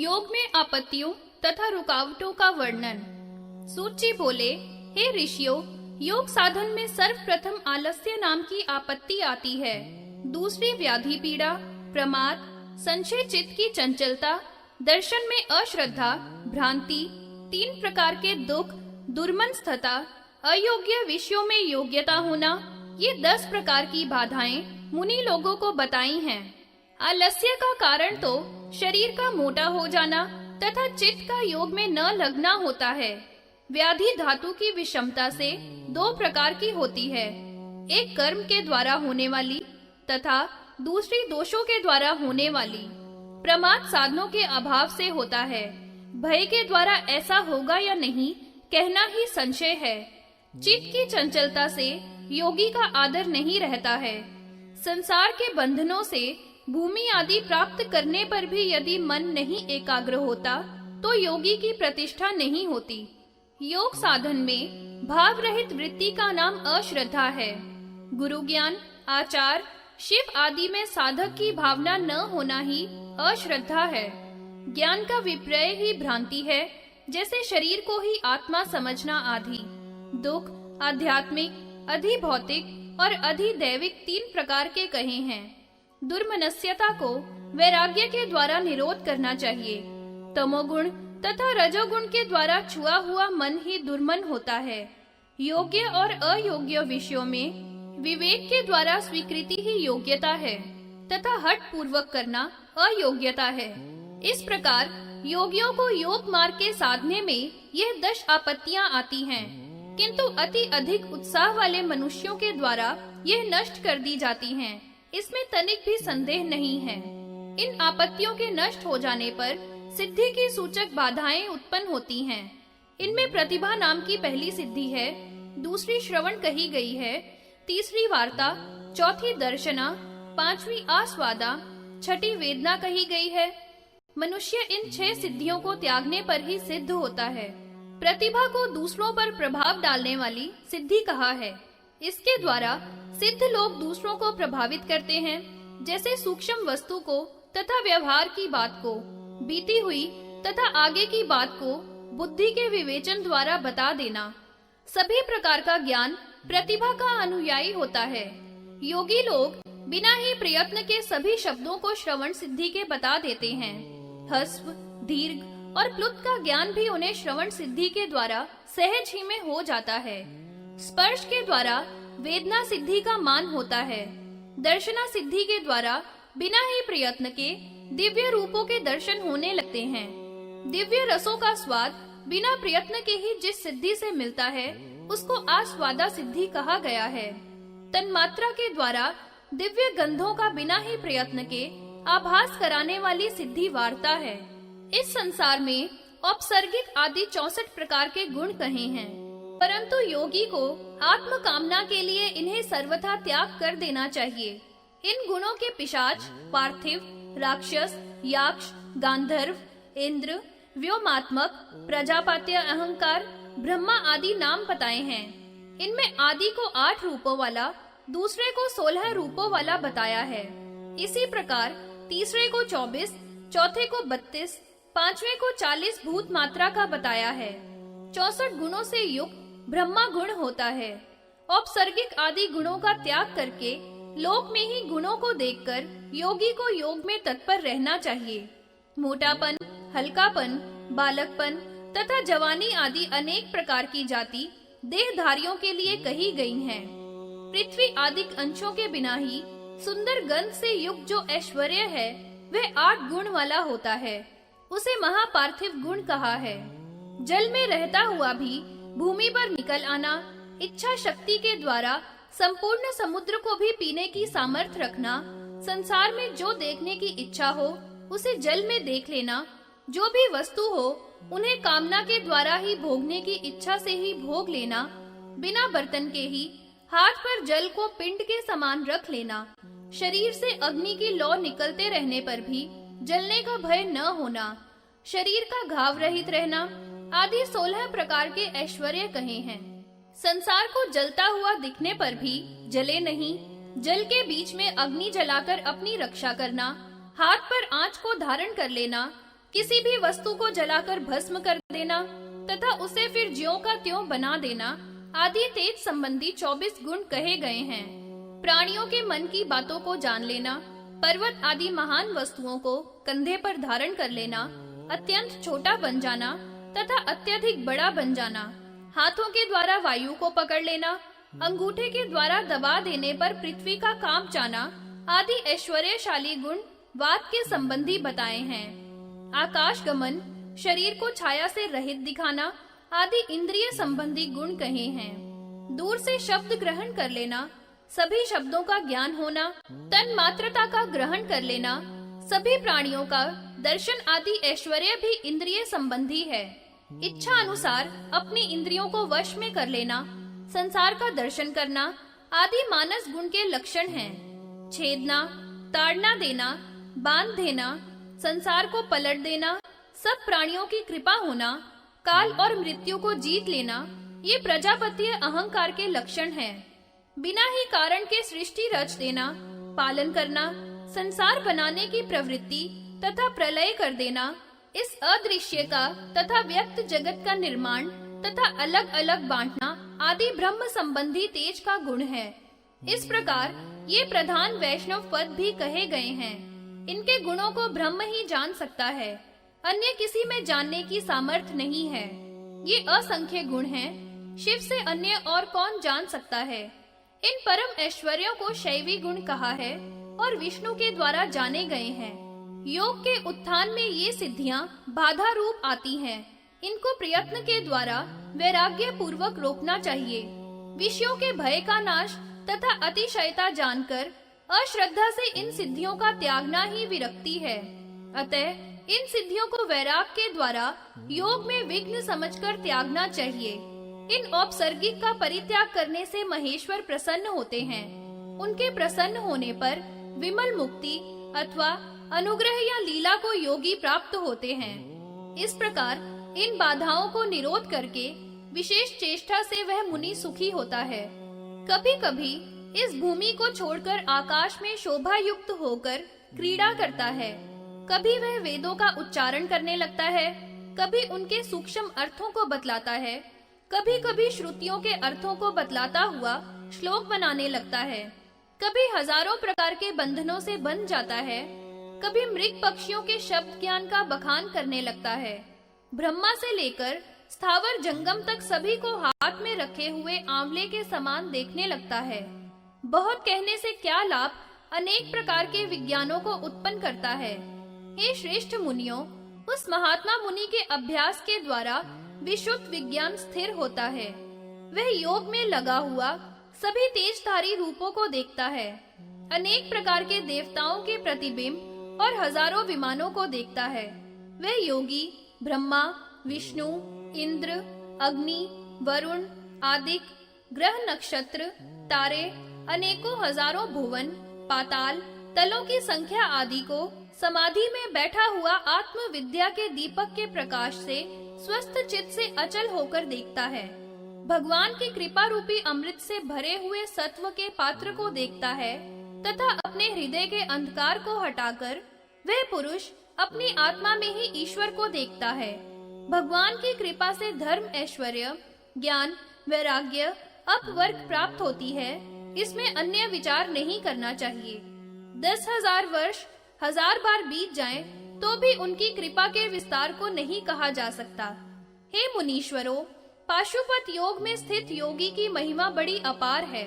योग में आपत्तियों तथा रुकावटों का वर्णन। सूत जी बोले, हे ऋषियों, योग साधन में सर्वप्रथम आलस्य नाम की आपत्ति आती है। दूसरी व्याधि पीड़ा, प्रमाद, संशय, चित्त की चंचलता, दर्शन में अश्रद्धा, भ्रांति, 3 प्रकार के दुख, दुर्मनस्थता, अयोग्य विषयों में योग्यता होना, ये 10 प्रकार की बाधाएं मुनि लोगों को बताई हैं। आलस्य का कारण तो शरीर का मोटा हो जाना तथा चित्त का योग में न लगना होता है। व्याधि धातु की विषमता से 2 प्रकार की होती है, एक कर्म के द्वारा होने वाली तथा दूसरी दोषों के द्वारा होने वाली। प्रमाद साधनों के अभाव से होता है, भय के द्वारा ऐसा होगा या नहीं कहना ही संशय है। चित्त की चंचलता से योगी का आदर नहीं रहता है। संसार के बंधनों से भूमि आदि प्राप्त करने पर भी यदि मन नहीं एकाग्र होता तो योगी की प्रतिष्ठा नहीं होती। योग साधन में भाव रहित वृत्ति का नाम अश्रद्धा है। गुरु ज्ञान, आचार, शिव आदि में साधक की भावना न होना ही अश्रद्धा है। ज्ञान का विपर्य ही भ्रांति है, जैसे शरीर को ही आत्मा समझना आदि। दुख आध्यात्मिक, अधिभौतिक और अधिदैविक 3 प्रकार के कहे हैं। दुर्मनस्यता को वैराग्य के द्वारा निरोध करना चाहिए। तमोगुण तथा रजोगुण के द्वारा छुआ हुआ मन ही दुर्मन होता है। योग्य और अयोग्य विषयों में विवेक के द्वारा स्वीकृति ही योग्यता है तथा हठ पूर्वक करना अयोग्यता है। इस प्रकार योगियों को योग मार्ग के साधने में यह 10 आपत्तियां आती हैं, किंतु अति अधिक उत्साह वाले मनुष्यों के द्वारा यह नष्ट कर दी जाती हैं। इसमें तनिक भी संदेह नहीं है। इन आपत्तियों के नष्ट हो जाने पर सिद्धि की सूचक बाधाएं उत्पन्न होती हैं। इनमें प्रतिभा नाम की पहली सिद्धि है, दूसरी श्रवण कही गई है, तीसरी वार्ता, चौथी दर्शना, 5वीं आस्वादा, 6ठी वेदना कही गई है। मनुष्य इन 6 सिद्धियों को त्यागने पर ही सिद्ध होता है। प्रतिभा को दूसरों पर प्रभाव डालने वाली सिद्धि कहा है। इसके द्वारा सिद्ध लोग दूसरों को प्रभावित करते हैं, जैसे सूक्ष्म वस्तु को तथा व्यवहार की बात को, बीती हुई तथा आगे की बात को बुद्धि के विवेचन द्वारा बता देना। सभी प्रकार का ज्ञान प्रतिभा का अनुयायी होता है। योगी लोग बिना ही प्रयत्न के सभी शब्दों को श्रवण सिद्धि के बता देते हैं। ह्रस्व, दीर्घ और प्लुत का ज्ञान भी उन्हें श्रवण सिद्धि के द्वारा सहज ही में हो जाता है। स्पर्श के द्वारा वेदना सिद्धि का मान होता है। दर्शना सिद्धि के द्वारा बिना ही प्रयत्न के दिव्य रूपों के दर्शन होने लगते हैं। दिव्य रसों का स्वाद बिना प्रयत्न के ही जिस सिद्धि से मिलता है उसको आस्वादा सिद्धि कहा गया है। तन्मात्रा के द्वारा दिव्य गंधों का बिना ही प्रयत्न के आभास कराने वाली सिद्धि वार्ता है। इस संसार में औपसर्गिक आदि 64 प्रकार के गुण कहे हैं, परंतु योगी को आत्म कामना के लिए इन्हें सर्वथा त्याग कर देना चाहिए। इन गुणों के पिशाच, पार्थिव, राक्षस, याक्ष, गांधर्व, इंद्र, व्योमात्मक, प्रजापत्य, अहंकार, ब्रह्मा आदि नाम बताए हैं। इनमें आदि को 8 रूपों वाला, दूसरे को 16 रूपों वाला बताया है। इसी प्रकार तीसरे को 24, चौथे को 32, 5वें को 40 भूत मात्रा का बताया है। 64 गुणों से युक्त ब्रह्मा गुण होता है। औपसर्गिक आदि गुणों का त्याग करके लोक में ही गुणों को देखकर योगी को योग में तत्पर रहना चाहिए। मोटापन, हल्कापन, बालकपन तथा जवानी आदि अनेक प्रकार की जाति देहधारियों के लिए कही गई हैं। पृथ्वी आदि अंशों के बिना ही सुंदर गंध से युक्त जो ऐश्वर्य है वह 8 गुण वाला होता है, उसे महापार्थिव गुण कहा है। जल में रहता हुआ भी भूमि पर निकल आना, इच्छा शक्ति के द्वारा संपूर्ण समुद्र को भी पीने की सामर्थ्य रखना, संसार में जो देखने की इच्छा हो उसे जल में देख लेना, जो भी वस्तु हो उन्हें कामना के द्वारा ही भोगने की इच्छा से ही भोग लेना, बिना बर्तन के ही हाथ पर जल को पिंड के समान रख लेना, शरीर से अग्नि की लौ निकलते रहने पर भी जलने का भय न होना, शरीर का घाव रहित रहना आदि 16 प्रकार के ऐश्वर्य कहे हैं। संसार को जलता हुआ दिखने पर भी जले नहीं, जल के बीच में अग्नि जलाकर अपनी रक्षा करना, हाथ पर आंच को धारण कर लेना, किसी भी वस्तु को जलाकर भस्म कर देना तथा उसे फिर ज्यों का त्यों बना देना आदि तेज संबंधी 24 गुण कहे गए हैं। प्राणियों के मन की बातों को जान लेना, पर्वत आदि महान वस्तुओं को कंधे पर धारण कर लेना, अत्यंत छोटा बन जाना तथा अत्यधिक बड़ा बन जाना, हाथों के द्वारा वायु को पकड़ लेना, अंगूठे के द्वारा दबा देने पर पृथ्वी का काम जाना आदि ऐश्वर्यशाली गुण वात के संबंधी बताए हैं। आकाश गमन, शरीर को छाया से रहित दिखाना आदि इंद्रिय संबंधी गुण कहे हैं। दूर से शब्द ग्रहण कर लेना, सभी शब्दों का ज्ञान होना, तन मात्रता का ग्रहण कर लेना, सभी प्राणियों का दर्शन आदि ऐश्वर्य भी इंद्रिय संबंधी है। इच्छा अनुसार अपनी इंद्रियों को वश में कर लेना, संसार का दर्शन करना आदि मानस गुण के लक्षण हैं। छेदना, ताड़ना देना, बांध देना, संसार को पलट देना, सब प्राणियों की कृपा होना, काल और मृत्यु को जीत लेना, ये प्रजापतीय अहंकार के लक्षण हैं। बिना ही कारण के सृष्टि रच देना, पालन करना, संसार बनाने की प्रवृत्ति तथा प्रलय कर देना, इस अदृश्य का तथा व्यक्त जगत का निर्माण तथा अलग अलग बांटना आदि ब्रह्म संबंधी तेज का गुण है। इस प्रकार ये प्रधान वैष्णव पद भी कहे गए हैं। इनके गुणों को ब्रह्म ही जान सकता है, अन्य किसी में जानने की सामर्थ्य नहीं है। ये असंख्य गुण हैं, शिव से अन्य और कौन जान सकता है। इन परम ऐश्वर्यों को शैवी गुण कहा है और विष्णु के द्वारा जाने गए हैं। योग के उत्थान में ये सिद्धियां बाधा रूप आती हैं। इनको प्रयत्न के द्वारा वैराग्य पूर्वक रोकना चाहिए। विषयों के भय का नाश तथा अतिशयता जानकर अश्रद्धा से इन सिद्धियों का त्यागना ही विरक्ति है। अतः इन सिद्धियों को वैराग के द्वारा योग में विघ्न समझकर त्यागना चाहिए। इन औपसर्गिक का परित्याग करने से महेश्वर प्रसन्न होते हैं। उनके प्रसन्न होने पर विमल मुक्ति अथवा अनुग्रह या लीला को योगी प्राप्त होते हैं। इस प्रकार इन बाधाओं को निरोध करके विशेष चेष्टा से वह मुनि सुखी होता है। कभी कभी इस भूमि को छोड़कर आकाश में शोभा युक्त होकर क्रीड़ा करता है। कभी वह वेदों का उच्चारण करने लगता है, कभी उनके सूक्ष्म अर्थों को बतलाता है, कभी कभी श्रुतियों के अर्थों को बतलाता हुआ श्लोक बनाने लगता है, कभी हजारों प्रकार के बंधनों से बंध जाता है, कभी मृग पक्षियों के शब्द ज्ञान का बखान करने लगता है। ब्रह्मा से लेकर स्थावर जंगम तक सभी को हाथ में रखे हुए आंवले के समान देखने लगता है। बहुत कहने से क्या लाभ अनेक प्रकार के विज्ञानों को उत्पन्न करता है। हे श्रेष्ठ मुनियों, उस महात्मा मुनि के अभ्यास के द्वारा विशुद्ध विज्ञान स्थिर होता है। वह योग में लगा हुआ सभी तेजधारी रूपों को देखता है, अनेक प्रकार के देवताओं के प्रतिबिंब और हजारों विमानों को देखता है। वह योगी ब्रह्मा, विष्णु, इंद्र, अग्नि, वरुण, आदिक, ग्रह, नक्षत्र, तारे, अनेकों हजारों भुवन, पाताल, तलों की संख्या आदि को समाधि में बैठा हुआ आत्म विद्या के दीपक के प्रकाश से स्वस्थ चित्त से अचल होकर देखता है। भगवान की कृपा रूपी अमृत से भरे हुए सत्व के पात्र को देखता है तथा अपने हृदय के अंधकार को हटाकर वह पुरुष अपनी आत्मा में ही ईश्वर को देखता है। भगवान की कृपा से धर्म, ऐश्वर्य, ज्ञान, वैराग्य, अपवर्ग प्राप्त होती है। इसमें अन्य विचार नहीं करना चाहिए। 10,000 वर्ष 1000 बार बीत जाएं, तो भी उनकी कृपा के विस्तार को नहीं कहा जा सकता। हे मुनीश्वरों, पाशुपत योग में स्थित योगी की महिमा बड़ी अपार है।